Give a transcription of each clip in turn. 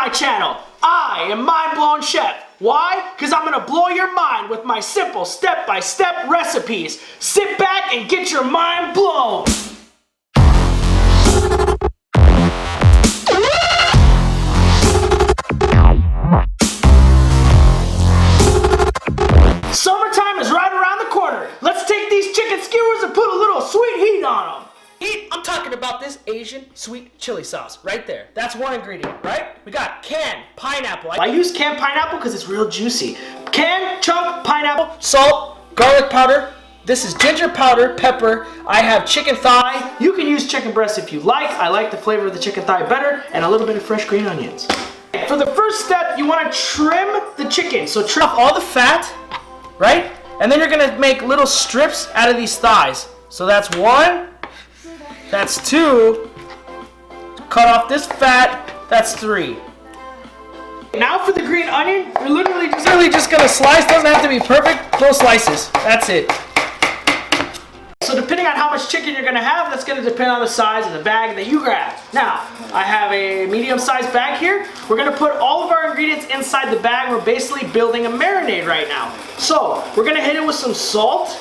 my channel. I am Mind Blown Chef. Why? Because I'm gonna blow your mind with my simple step-by-step recipes. Sit back and get your mind blown. Summertime is right around the corner. Let's take these chicken skewers and put a little sweet heat on them. Heat? I'm talking about this Asian sweet chili sauce right there. That's one ingredient, right? We got canned pineapple. I use canned pineapple because it's real juicy. Canned chunk pineapple, salt, garlic powder. This is ginger powder, pepper. I have chicken thigh. You can use chicken breast if you like. I like the flavor of the chicken thigh better, and a little bit of fresh green onions. For the first step, you want to trim the chicken. So trim off all the fat, right? And then you're gonna make little strips out of these thighs. So that's one. That's two. Cut off this fat. That's three. Now for the green onion, you're literally just gonna slice. Doesn't have to be perfect. Little slices. That's it. So depending on how much chicken you're gonna have, that's gonna depend on the size of the bag that you grab. Now, I have a medium-sized bag here. We're gonna put all of our ingredients inside the bag. We're basically building a marinade right now. So we're gonna hit it with some salt.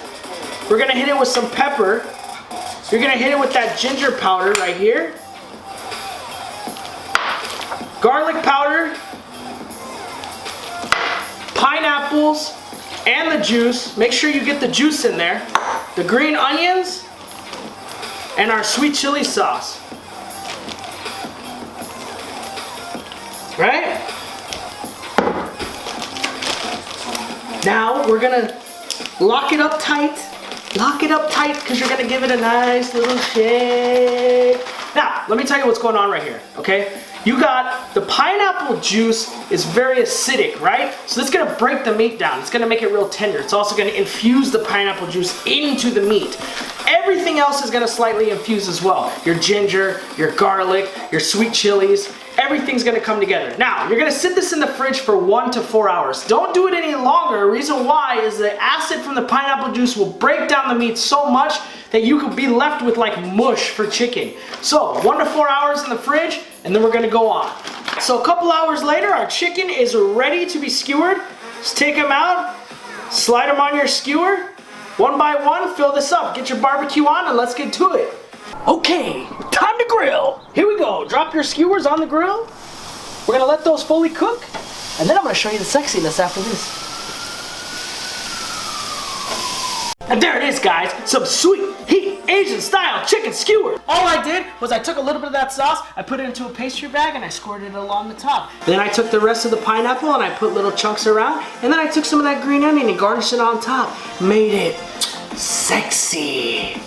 We're gonna hit it with some pepper. You're gonna hit it with that ginger powder right here. Garlic powder. Pineapples and the juice. Make sure you get the juice in there. The green onions and our sweet chili sauce. Right? Now we're gonna lock it up tight. Lock it up tight because you're gonna give it a nice little shake. Now, let me tell you what's going on right here, okay? You got the pineapple juice is very acidic, right? So it's gonna break the meat down. It's gonna make it real tender. It's also gonna infuse the pineapple juice into the meat. Everything else is gonna slightly infuse as well. Your ginger, your garlic, your sweet chilies, everything's gonna come together. Now, you're gonna sit this in the fridge for 1 to 4 hours. Don't do it any longer. The reason why is the acid from the pineapple juice will break down the meat so much that you could be left with like mush for chicken. So 1 to 4 hours in the fridge, and then we're gonna go on. So a couple hours later, our chicken is ready to be skewered. Just take them out, slide them on your skewer. One by one, fill this up. Get your barbecue on and let's get to it. Okay, time to grill. Here we go. Drop your skewers on the grill. We're gonna let those fully cook, and then I'm gonna show you the sexiness after this. And there it is, guys. Some sweet, heat, Asian style chicken skewer. All I did was I took a little bit of that sauce, I put it into a pastry bag, and I squirted it along the top. Then I took the rest of the pineapple and I put little chunks around, and then I took some of that green onion and garnished it on top. Made it sexy.